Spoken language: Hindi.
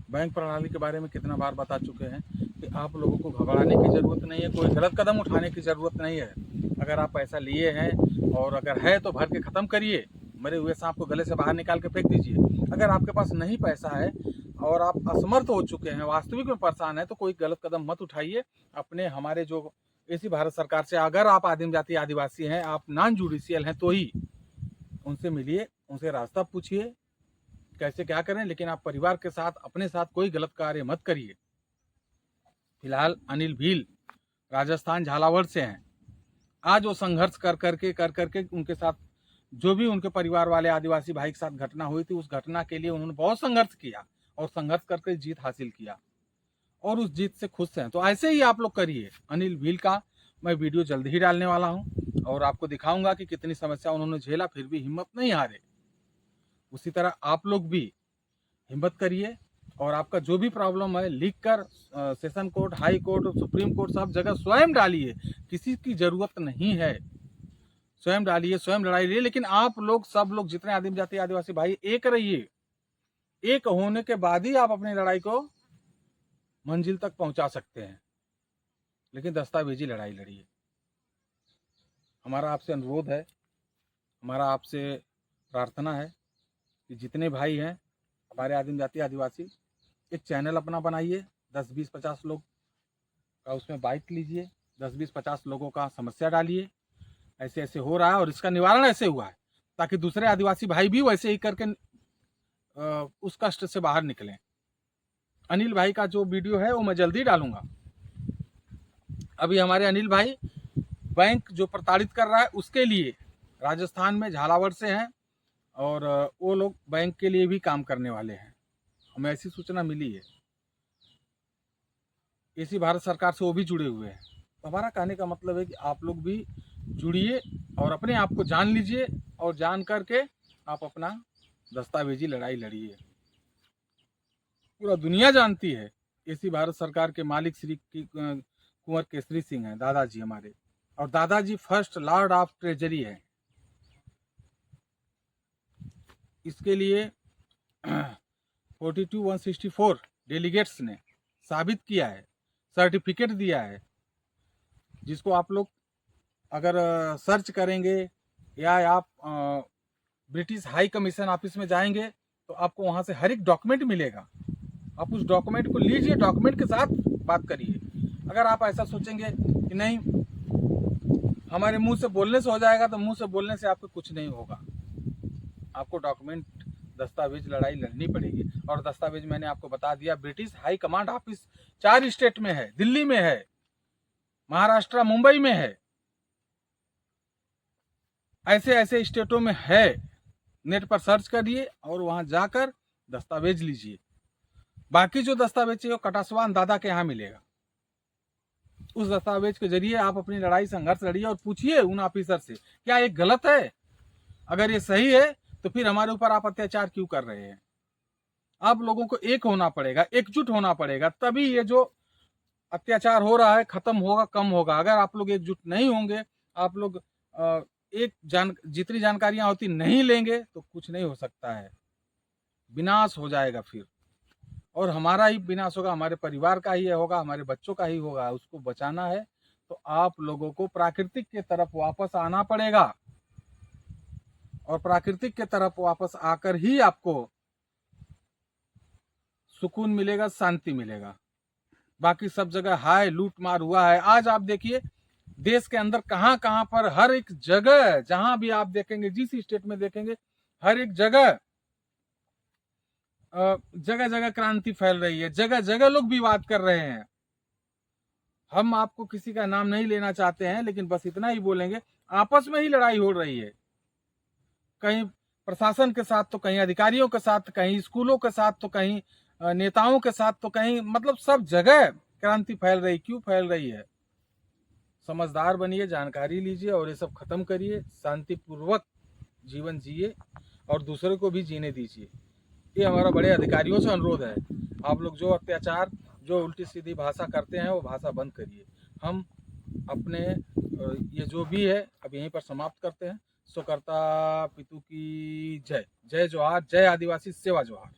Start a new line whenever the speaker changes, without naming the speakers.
बैंक प्रणाली के बारे में कितना बार बता चुके हैं कि आप लोगों को घबराने की ज़रूरत नहीं है, कोई गलत कदम उठाने की ज़रूरत नहीं है। अगर आप पैसा लिए हैं और अगर है तो भर के ख़त्म करिए, मरे हुए सांप को गले से बाहर निकाल के फेंक दीजिए। अगर आपके पास नहीं पैसा है और आप असमर्थ हो चुके हैं, वास्तविक में परेशान हैं, तो कोई गलत कदम मत उठाइए। अपने हमारे जो इसी भारत सरकार से, अगर आप आदिम जाति आदिवासी हैं, आप नॉन जुडिशियल हैं, तो ही उनसे मिलिए, उनसे रास्ता पूछिए कैसे क्या करें, लेकिन आप परिवार के साथ अपने साथ कोई गलत कार्य मत करिए। फिलहाल अनिल भील राजस्थान झालावाड़ से हैं। आज वो संघर्ष कर करके उनके साथ जो भी उनके परिवार वाले आदिवासी भाई के साथ घटना हुई थी, उस घटना के लिए उन्होंने बहुत संघर्ष किया और संघर्ष करके जीत हासिल किया और उस जीत से खुश हैं। तो ऐसे ही आप लोग करिए। अनिल भील का मैं वीडियो जल्द ही डालने वाला हूं और आपको दिखाऊंगा कि कितनी समस्या उन्होंने झेला, फिर भी हिम्मत नहीं हारे। उसी तरह आप लोग भी हिम्मत करिए और आपका जो भी प्रॉब्लम है लिख कर session court, high court, supreme court, सब जगह स्वयं डालिए। किसी की जरूरत नहीं है, स्वयं डालिए, स्वयं लड़ाई लिए। लेकिन आप लोग, सब लोग, जितने आदिम जाति आदिवासी भाई, एक रहिए। एक होने के बाद ही आप अपनी लड़ाई को मंजिल तक पहुंचा सकते हैं। लेकिन दस्तावेजी लड़ाई लड़िए। हमारा आपसे अनुरोध है, हमारा आपसे प्रार्थना है कि जितने भाई हैं हमारे आदिम जाति आदिवासी, एक चैनल अपना बनाइए। 10, 20, 50 लोग का उसमें बाइट लीजिए, 10, 20, 50 लोगों का समस्या डालिए, ऐसे ऐसे हो रहा है और इसका निवारण ऐसे हुआ है, ताकि दूसरे आदिवासी भाई भी वैसे ही करके उस कष्ट से बाहर निकलें। अनिल भाई का जो वीडियो है वो मैं जल्दी डालूंगा। अभी हमारे अनिल भाई बैंक जो प्रताड़ित कर रहा है उसके लिए राजस्थान में झालावाड़ से हैं और वो लोग बैंक के लिए भी काम करने वाले हैं, हमें ऐसी सूचना मिली है। इसी भारत सरकार से वो भी जुड़े हुए हैं। तो हमारा कहने का मतलब है कि आप लोग भी जुड़िए और अपने आप को जान लीजिए और जान करके आप अपना दस्तावेजी लड़ाई लड़िए। पूरा दुनिया जानती है इसी भारत सरकार के मालिक श्री कुंवर केसरी सिंह हैं, दादाजी हमारे, और दादाजी फर्स्ट लॉर्ड ऑफ ट्रेजरी है। इसके लिए 42,164 डेलीगेट्स ने साबित किया है, सर्टिफिकेट दिया है, जिसको आप लोग अगर सर्च करेंगे या आप ब्रिटिश हाई कमीशन ऑफिस में जाएंगे तो आपको वहाँ से हर एक डॉक्यूमेंट मिलेगा। आप उस डॉक्यूमेंट को लीजिए, डॉक्यूमेंट के साथ बात करिए। अगर आप ऐसा सोचेंगे कि नहीं हमारे मुंह से बोलने से हो जाएगा, तो मुंह से बोलने से आपको कुछ नहीं होगा। आपको डॉक्यूमेंट, दस्तावेज लड़ाई लड़नी पड़ेगी। और दस्तावेज मैंने आपको बता दिया, British high command office 4 state में है, दिल्ली में है, महाराष्ट्र, मुंबई में है, ऐसे ऐसे स्टेटों में है। नेट पर सर्च करिए और वहां जाकर दस्तावेज लीजिए। बाकी जो दस्तावेज है वो कटासवान दादा के यहाँ मिलेगा। उस दस्तावेज के जरिए आप अपनी लड़ाई संघर्ष लड़िए और पूछिए उन ऑफिसर से क्या ये गलत है। अगर ये सही है तो फिर हमारे ऊपर आप अत्याचार क्यों कर रहे हैं। आप लोगों को एक होना पड़ेगा, एकजुट होना पड़ेगा, तभी ये जो अत्याचार हो रहा है खत्म होगा, कम होगा। अगर आप लोग एकजुट नहीं होंगे, आप लोग जितनी जानकारियां होती नहीं लेंगे तो कुछ नहीं हो सकता है, विनाश हो जाएगा फिर। और हमारा ही विनाश होगा, हमारे परिवार का ही होगा, हमारे बच्चों का ही होगा। उसको बचाना है तो आप लोगों को प्राकृतिक के तरफ वापस आना पड़ेगा और प्राकृतिक के तरफ वापस आकर ही आपको सुकून मिलेगा, शांति मिलेगा। बाकी सब जगह हाय लूट मार हुआ है। आज आप देखिए देश के अंदर कहां कहां पर, हर एक जगह जहां भी आप देखेंगे, जिस स्टेट में देखेंगे, हर एक जगह जगह जगह क्रांति फैल रही है, जगह जगह लोग विवाद कर रहे हैं। हम आपको किसी का नाम नहीं लेना चाहते हैं, लेकिन बस इतना ही बोलेंगे, आपस में ही लड़ाई हो रही है। कहीं प्रशासन के साथ, तो कहीं अधिकारियों के साथ, कहीं स्कूलों के साथ, तो कहीं नेताओं के साथ, तो कहीं, मतलब सब जगह क्रांति फैल रही। क्यों फैल रही है? समझदार बनिए, जानकारी लीजिए और ये सब खत्म करिए, शांतिपूर्वक जीवन जिए और दूसरे को भी जीने दीजिए। ये हमारा बड़े अधिकारियों से अनुरोध है। आप लोग जो अत्याचार, जो उल्टी सीधी भाषा करते हैं वो भाषा बंद करिए। हम अपने ये जो भी है अब यहीं पर समाप्त करते हैं। सो करता पितु की जय। जय जोहार, जय आदिवासी सेवा जोहार।